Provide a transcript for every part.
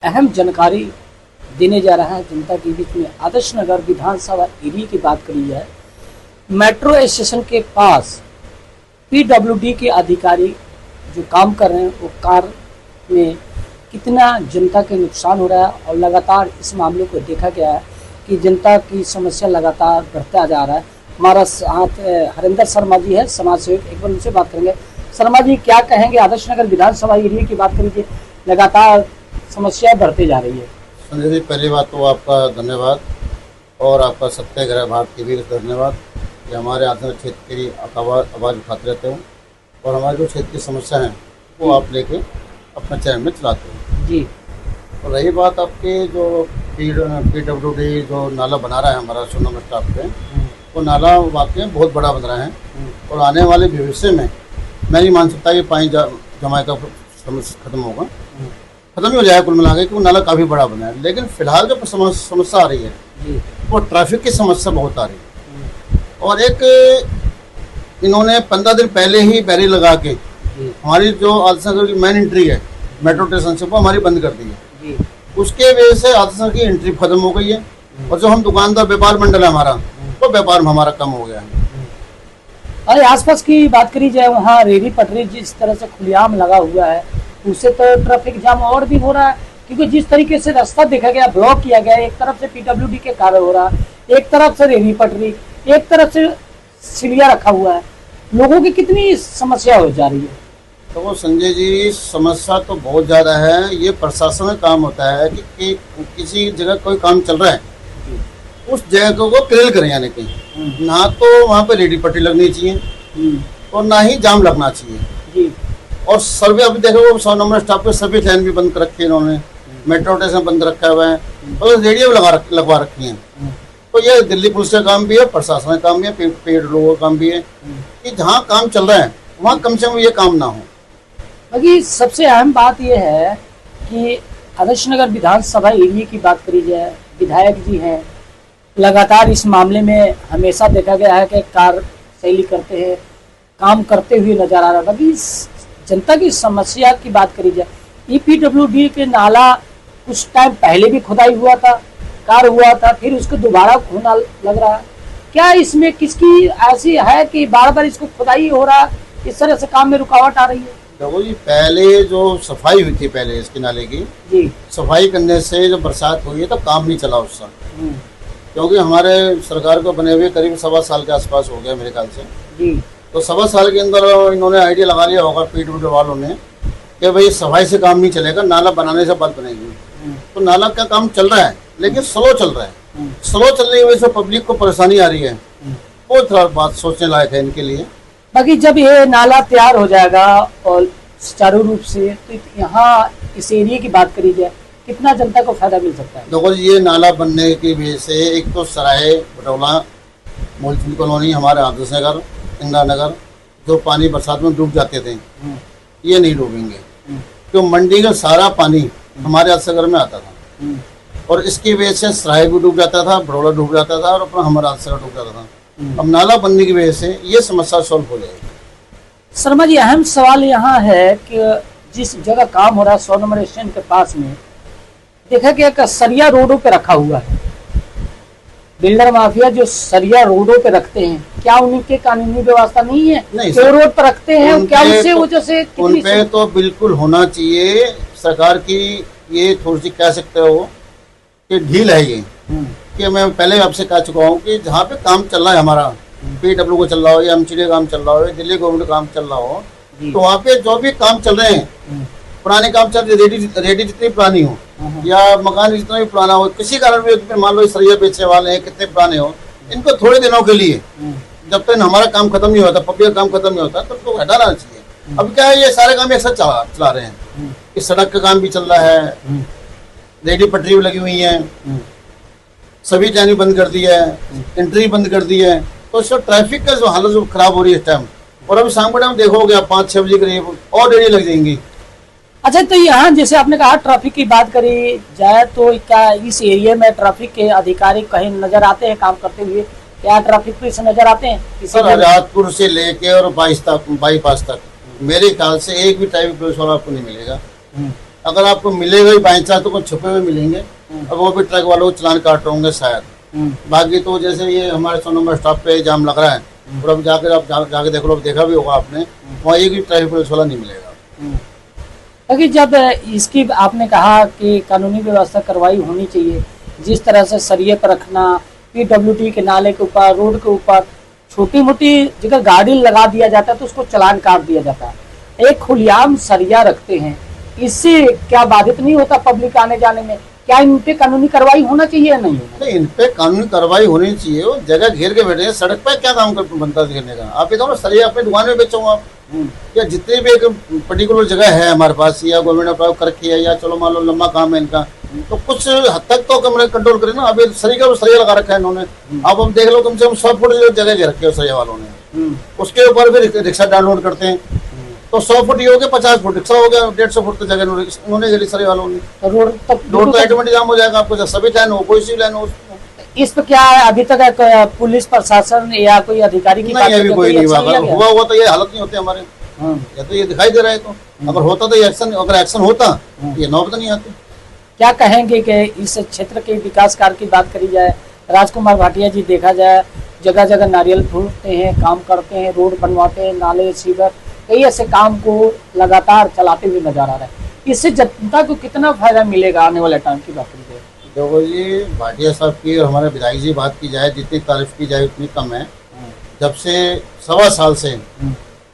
अहम जानकारी देने जा रहा है जनता के बीच में। आदर्श नगर विधानसभा एरिया की बात करी जाए, मेट्रो स्टेशन के पास पीडब्ल्यूडी के अधिकारी जो काम कर रहे हैं वो कार में कितना जनता के नुकसान हो रहा है और लगातार इस मामले को देखा गया है कि जनता की समस्या लगातार बढ़ता जा रहा है। हमारा साथ हरिंदर शर्मा जी है, समाज सेवक, एक बार उनसे बात करेंगे। शर्मा जी, क्या कहेंगे? आदर्श नगर विधानसभा एरिया की बात करिए, लगातार समस्या बढ़ती जा रही है। संजय जी, पहली बात तो आपका धन्यवाद और आपका सत्याग्रह भारत के भी धन्यवाद कि हमारे आदर्श क्षेत्र की आवाज़ उठाते रहते हो और हमारे जो क्षेत्र की समस्या है वो आप लेके अपना चैनल में चलाते हो जी। और रही बात आपके जो पीडब्ल्यूडी जो नाला बना रहा है हमारा 100 नंबर स्टाफ पे, वो नाला वाकई बहुत बड़ा बन रहा है और आने वाले भविष्य में मैं नहीं मान सकता कि पानी जमाए का समस्या खत्म होगा, खत्म ही हो जाएगा कुल मिला के, कि वो नाला काफ़ी बड़ा बना है। लेकिन फिलहाल जो समस्या आ रही है वो ट्रैफिक की समस्या बहुत आ रही है और एक इन्होंने 15 दिन पहले ही बैरियर लगा के हमारी जो आदर्श नगर की मेन एंट्री है मेट्रो स्टेशन से वो हमारी बंद कर दी है। उसके वजह से आदर्श नगर की एंट्री खत्म हो गई है और जो हम दुकानदार व्यापार मंडल है हमारा, वो व्यापार में हमारा कम हो गया है। और आसपास की बात करी जाए, वहाँ रेहड़ी पटरी जिस तरह से खुलेआम लगा हुआ है उससे तो ट्रैफिक जाम और भी हो रहा है, क्योंकि जिस तरीके से रास्ता देखा गया, ब्लॉक किया गया, एक तरफ से पीडब्ल्यूडी के कार्य हो रहा है, एक तरफ से रेहड़ी पटरी, एक तरफ से सिलिया रखा हुआ है, लोगों की कितनी समस्या हो जा रही है। तो वो संजय जी, समस्या तो बहुत ज़्यादा है। ये प्रशासन का काम होता है कि किसी जगह कोई काम चल रहा है उस जगह को क्लियर करें, यानी कि ना तो वहाँ पे रेडी पट्टी लगनी चाहिए और ना ही जाम लगना चाहिए। और सर्वे अभी देखो, 100 नंबर स्टाफ पे सभी लाइन भी बंद कर रखी है इन्होंने, मेट्रो स्टेशन बंद रखा हुआ है और रेडियो लगवा रखी है। तो ये दिल्ली पुलिस का काम भी है, प्रशासन का काम भी है, पेड़ लोगों का काम भी है कि जहाँ काम चल रहा है वहाँ कम से कम ये काम ना हो। बाकी सबसे अहम बात यह है कि आदर्श नगर विधानसभा एरिया की बात करी जाए, विधायक जी हैं, लगातार इस मामले में हमेशा देखा गया है कि कार्यशैली करते हैं, काम करते हुए नजर आ रहा है। बाकी जनता की समस्या की बात करी जाए, ईपीडब्ल्यूडी के नाला कुछ टाइम पहले भी खुदाई हुआ था, कार्य हुआ था, फिर उसको दोबारा होना लग रहा है। क्या इसमें किसकी ऐसी है कि बार बार इसको खुदाई हो रहा है, इस तरह से काम में रुकावट आ रही है? देखो जी, पहले जो सफाई हुई थी, पहले इसके नाले की जी सफाई करने से जो बरसात हुई है तो काम नहीं चला उससे, क्योंकि हमारे सरकार को बने हुए करीब 1.25 साल के आसपास हो गया मेरे ख्याल से जी। तो 1.25 साल के अंदर इन्होंने आइडिया लगा लिया होगा पीडब्ल्यूडी वालों ने कि भाई सफाई से काम नहीं चलेगा, नाला बनाने से बात बनेगी। तो नाला का काम चल रहा है लेकिन स्लो चल रहा है। स्लो चलने की वजह से पब्लिक को परेशानी आ रही है, वो थोड़ा बात सोचने लायक है इनके लिए। बाकी जब ये नाला तैयार हो जाएगा और सुचारू रूप से, तो यहाँ इस एरिया की बात करी जाए, कितना जनता को फायदा मिल सकता है? देखो, ये नाला बनने की वजह से एक तो सराय बटौला मूलचंद कॉलोनी, हमारे आदर्श नगर, इंदिरा नगर, जो पानी बरसात में डूब जाते थे ये नहीं डूबेंगे, क्यों मंडी का सारा पानी हमारे आदर्श नगर में आता था और इसकी वजह से सराय भी डूब जाता था, बटौला डूब जाता था और अपना हमारा आदर्श नगर डूब जाता था। अब नाला बनने की वजह से ये समस्या सॉल्व हो जाएगी। शर्मा जी, अहम सवाल यहाँ है कि जिस जगह काम हो रहा है 100 नंबर स्टैंड के पास में, देखा गया कि सरिया रोडों पे रखा हुआ है। बिल्डर माफिया जो सरिया रोडों पे रखते हैं, क्या उनके कानूनी व्यवस्था नहीं है? नहीं, जो रोड पर रखते हैं क्या उससे वजह से उन पे तो बिल्कुल होना चाहिए। सरकार की ये थोड़ी सी कह सकते हो कि ढील है ये, कि मैं पहले आपसे कह चुका हूँ कि जहाँ पे काम चल रहा है हमारा, पीडब्ल्यू को चल रहा हो या एमसीडी काम चल रहा हो या दिल्ली गवर्नमेंट काम चल रहा हो, तो वहाँ पे जो भी काम चल रहे हैं, पुराने काम चल रहे, रेडी जितनी पुरानी हो या मकान जितना भी पुराना हो, किसी कारण भी मान लो सरिया बेचने वाले हैं कितने पुराने हो, इनको थोड़े दिनों के लिए, जब तक हमारा काम खत्म नहीं होता, पब्लिक काम खत्म नहीं होता, तब तो हटाना चाहिए। अब क्या है, ये सारे काम एक साथ चला रहे हैं, इस सड़क का काम भी चल रहा है, रेडी पटरी भी लगी हुई है, सभी लाइन बंद कर दी है, एंट्री बंद कर दी है, तो इससे ट्रैफिक का जो हालत जो खराब हो रही है इस टाइम। और अभी शाम के टाइम देखोगे 5-6 बजे करीब और रेडी लग जाएंगी। अच्छा, तो यहाँ जैसे आपने कहा ट्रैफिक की बात करी जाए, तो क्या इस एरिया में ट्रैफिक के अधिकारी कहीं नजर आते हैं काम करते हुए? क्या ट्रैफिक पुलिस नजर आते हैं? सर, आजादपुर से लेके और बाईपास तक मेरे ख्याल से एक भी ट्रैफिक पुलिस वाला आपको नहीं मिलेगा। अगर आपको मिलेगा ही बाई चांस तो कुछ छुपे हुए मिलेंगे, और वो भी ट्रक वालों को चलान काट रहे होंगे शायद। बाकी तो जैसे ये हमारे 100 नंबर स्टॉप पे जाम लग रहा है, और अब जाकर आप जाके देख लो, देखा भी होगा आपने, वहाँ एक भी ट्रैफिक पुलिस वाला नहीं मिलेगा। क्योंकि जब इसकी आपने कहा कि कानूनी व्यवस्था कार्रवाई होनी चाहिए, जिस तरह से सरिये पर रखना, पीडब्ल्यूडी के नाले के ऊपर, रोड के ऊपर छोटी मोटी जगह गाड़ी लगा दिया जाता है तो उसको चालान काट दिया जाता है। एक खुलेआम सरिया रखते हैं, इससे क्या बाधित नहीं होता पब्लिक आने जाने में? क्या इन पे कानूनी कार्रवाई होना चाहिए या नहीं होना? नहीं, इन पे कानूनी कार्रवाई होनी चाहिए। वो जगह घेर के बैठे हैं, सड़क पर क्या काम कर बनता घेरने का? आप ये तो सरिया अपनी दुकान में बेचो आप, या जितनी भी एक पर्टिकुलर जगह है हमारे पास, या गवर्नमेंट ने कर रखी है, या चलो मान लो लंबा काम है इनका, तो कुछ हद तक तो कमरे कंट्रोल करें ना। अभी सरिया लगा रखा है इन्होंने, अब हम देख लो कम से कम 100 फुट जगह घेर रखी है सरिया वालों ने, उसके ऊपर भी रिक्शा डाउनलोड करते हैं, तो 100 फुट ही हो गया, 50 फुट रिक्शा हो गया, 150 फुट की जगह उन्होंने घेरी सरिया वालों ने। रोड तो ऑटोमेटिक जाम हो जाएगा आपको, सभी लाइन हो कोई सी लाइन हो। इस पे क्या है अभी तक पुलिस प्रशासन या कोई अधिकारी की नहीं, अभी कोई नहीं एक्शन हुआ तो ये हालत नहीं होती हमारे, या तो ये दिखाई दे रहा है। तो अगर होता तो एक्शन, अगर एक्शन होता ये नौबत नहीं आती। क्या कहेंगे कि इस क्षेत्र के विकास कार्य की बात करी जाए, राजकुमार भाटिया जी देखा जाए जगह जगह नारियल फूटते हैं, काम करते हैं, रोड बनवाते हैं, नाले सीवर, कई ऐसे काम को लगातार चलाते हुए नजर आ रहा है। इससे जनता को कितना फायदा मिलेगा आने वाले टाइम की बात करी जाए? देखो जी, भाटिया साहब की और हमारे विधायक जी बात की जाए, जितनी तारीफ की जाए उतनी कम है। जब से 1.25 साल से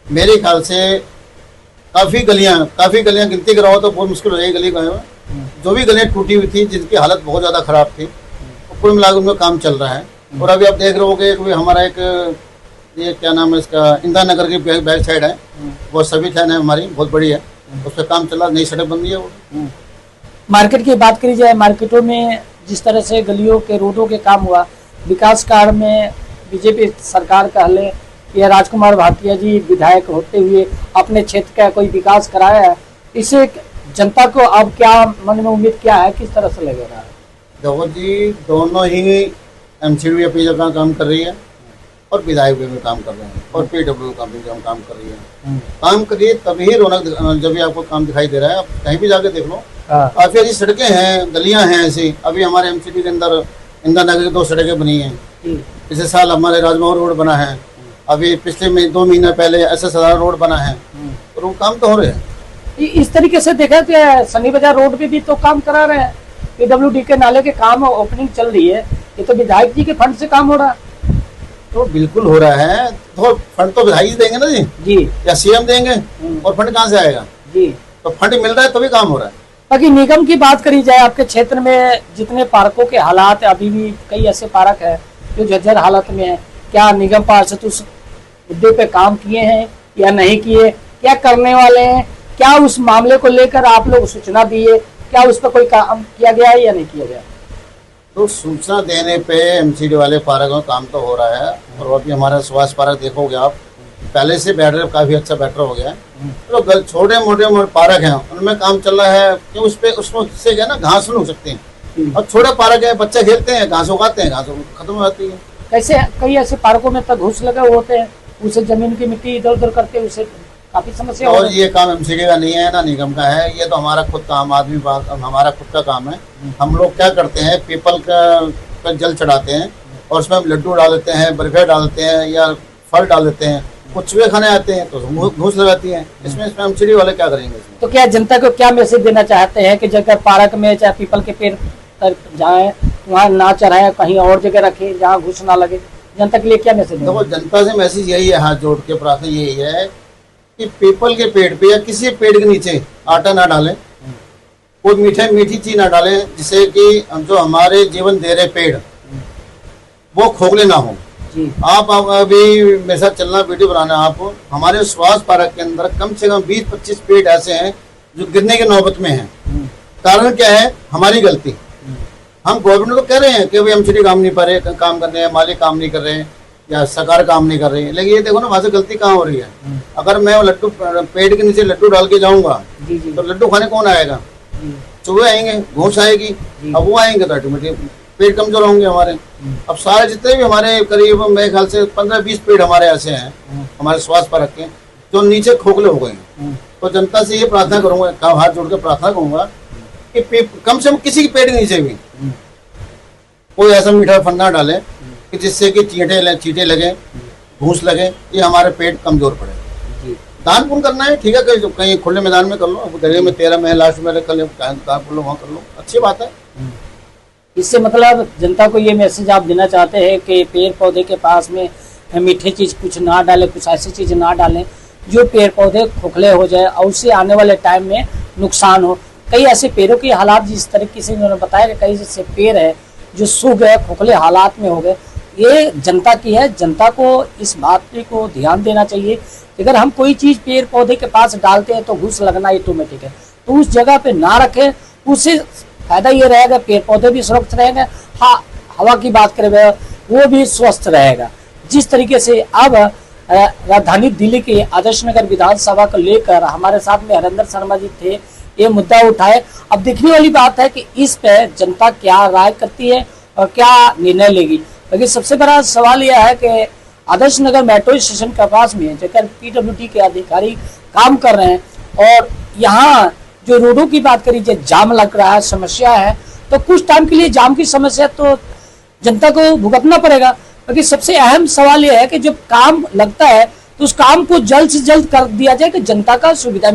मेरे ख्याल से काफी गलियां गिनती कराओ तो बहुत मुश्किल हो जाएगी गली का। जो भी गलियां टूटी हुई थी, जिनकी हालत बहुत ज्यादा खराब थी, तो कुल मिलाकर उनका काम चल रहा है। और अभी आप देख रहे होगे कि हमारा एक ये क्या नाम है इसका, इंदिरा नगर की बैक साइड है, वो सभी लाइन है हमारी, बहुत बड़ी है, उस पर काम चल रहा, नई सड़क बन रही है वो। मार्केट की बात करी जाए, मार्केटों में जिस तरह से गलियों के रोडों के काम हुआ, विकास कार्य में बीजेपी सरकार कह ले या राजकुमार भाटिया जी विधायक होते हुए अपने क्षेत्र का कोई विकास कराया है, इससे जनता को अब क्या मन में उम्मीद क्या है, किस तरह से लगेगा? देखो जी, दोनों ही एमसीडी अपनी जगह काम कर रही है और विधायक भी काम कर रहे हैं, और पीडब्ल्यू का भी काम कर रही है। काम करिए तभी रौनक, जब भी आपको काम दिखाई दे रहा है। आप कहीं भी जाके देख लो, काफी ऐसी सड़कें हैं, गलियां हैं ऐसी। अभी हमारे एमसीडी के अंदर इंदिरा नगर की 2 सड़कें बनी हैं। पिछले साल हमारे राजमहल रोड बना है, अभी पिछले 2 महीने पहले SSR रोड बना है, और वो काम तो हो रहे हैं। इस तरीके से देखा कि सनी बाजार रोड पे भी तो काम करा रहे हैं, पीडब्ल्यूडी के नाले के काम ओपनिंग चल रही है, ये तो विधायक जी के फंड से काम हो रहा है। तो बिल्कुल हो रहा है, तो फंड तो विधायक जी देंगे ना जी, या सीएम देंगे, और फंड कहाँ से आएगा जी? तो फंड मिल रहा है तभी काम हो रहा है। बाकी निगम की बात करी जाए, आपके क्षेत्र में जितने पार्कों के हालात, अभी भी कई ऐसे पार्क है जो जर्जर हालत में है, क्या निगम पार्षद उस मुद्दे पे काम किए हैं या नहीं किए? क्या करने वाले हैं? क्या उस मामले को लेकर आप लोग सूचना दिए? क्या उस पर कोई काम किया गया है या नहीं किया गया? तो सूचना देने पे एमसीडी वाले पार्क में काम तो हो रहा है, और अभी हमारा सुभाष पार्क देखोगे आप, पहले से बेटर, काफी अच्छा बेटर हो गया है। तो छोटे मोटे पार्क हैं, उनमें काम चल रहा है कि उसमें से क्या ना, घास नहीं हो सकती है, और छोटे पार्क है, बच्चे खेलते हैं, घास उगाते हैं, घास खत्म हो जाती है। कैसे कई ऐसे पार्कों में तक घुस लगे होते हैं, उसे जमीन की मिट्टी इधर उधर करते, उसे काफी समस्या। और ये काम एमसीडी का नहीं है ना निगम का है, ये तो हमारा खुद का आम आदमी, हमारा खुद का काम है। हम लोग क्या करते हैं, पीपल का जल चढ़ाते हैं, और उसमें हम लड्डू डाल देते हैं, बर्फिया डाल देते हैं, या फल डाल देते हैं, कुछ भी खाने आते हैं तो घूस लगाती है। इसमें एमसीडी वाले क्या करेंगे? तो क्या जनता को क्या मैसेज देना चाहते हैं कि जगह पार्क में चाहे पीपल के पेड़ तक जाए, वहाँ ना चढ़ाए, कहीं और जगह रखे जहाँ घुस ना लगे? जनता के लिए क्या मैसेज? देखो, जनता से मैसेज यही है, हाथ जोड़ के प्रार्थना यही है कि पीपल के पेड़ पे या किसी पेड़ के नीचे आटा ना डालें, कोई मीठी चीज ना डालें, जिससे कि जो हमारे जीवन दे रहे पेड़ वो खोखले ना हो। आप अभी मेरे साथ चलना, वीडियो बनाना, आप हमारे सुभाष पार्क के अंदर कम से कम 20-25 पेड़ ऐसे हैं जो गिरने की नौबत में हैं। कारण क्या है? हमारी गलती। हम गवर्नमेंट को कह रहे हैं कि भाई एमसीडी काम नहीं पा रहे, काम कर रहे हैं, मालिक काम नहीं कर रहे हैं, या सरकार काम नहीं कर रही है, लेकिन ये देखो ना वहां से गलती कहाँ हो रही है। अगर मैं लड्डू, पेड़ के नीचे लड्डू डाल के जाऊंगा तो लड्डू खाने कौन आएगा? चूहे आएंगे, घूस आएगी, अब वो आएंगे तो ऑटोमेटिक पेड़ कमजोर होंगे हमारे। अब सारे जितने भी हमारे करीब मेरे ख्याल से 15-20 पेड़ हमारे ऐसे हैं हमारे सुभाष पार्क के, जो नीचे खोखले हो गए हैं। तो और जनता से ये प्रार्थना करूंगा, हाथ जोड़ के प्रार्थना करूंगा कि कम से कम किसी की पेट नीचे भी कोई ऐसा मीठा फंडा डाले कि जिससे कि चींटे लगे, घूस लगे, ये हमारे पेट कमजोर पड़े। दान पुण्य करना है, ठीक है, कहीं खुले मैदान में कर लो, अब गले में 13 महीने लास्ट में कर लो, दान कर लो, वहाँ कर लो, अच्छी बात है। इससे मतलब जनता को ये मैसेज आप देना चाहते हैं कि पेड़ पौधे के पास में मीठे चीज कुछ ना डालें, कुछ ऐसी चीज ना डालें जो पेड़ पौधे खोखले हो जाए और उससे आने वाले टाइम में नुकसान हो। कई ऐसे पेड़ों की हालात जिस तरीके से उन्होंने बताया कि कई ऐसे पेड़ है जो सूख गए, खोखले हालात में हो गए, ये जनता की है। जनता को इस बात को ध्यान देना चाहिए। अगर हम कोई चीज पेड़ पौधे के पास डालते हैं तो घुस लगना ऑटोमेटिक है, तो उस जगह पे ना रखें। उससे फायदा ये रहेगा पेड़ पौधे भी सुरक्षित रहेंगे, हाँ, हवा की बात करें वो भी स्वस्थ रहेगा। जिस तरीके से अब राजधानी दिल्ली के आदर्श नगर विधानसभा को लेकर हमारे साथ में हरेंद्र शर्मा जी थे, ये मुद्दा उठाए। अब देखने वाली बात है कि इस पे जनता क्या राय करती है और क्या निर्णय लेगी। लेकिन सबसे बड़ा सवाल यह है कि आदर्श नगर मेट्रो स्टेशन के पास में जगह PWD के अधिकारी काम कर रहे हैं और यहाँ जो रोडों की बात करी, जाम लग रहा है, समस्या है, तो कुछ टाइम के लिए जाम की समस्या तो जनता को भुगतना पड़ेगा। क्योंकि सबसे अहम सवाल यह है कि जब काम लगता है तो उस काम को जल्द से जल्द कर दिया जाए कि जनता का सुविधा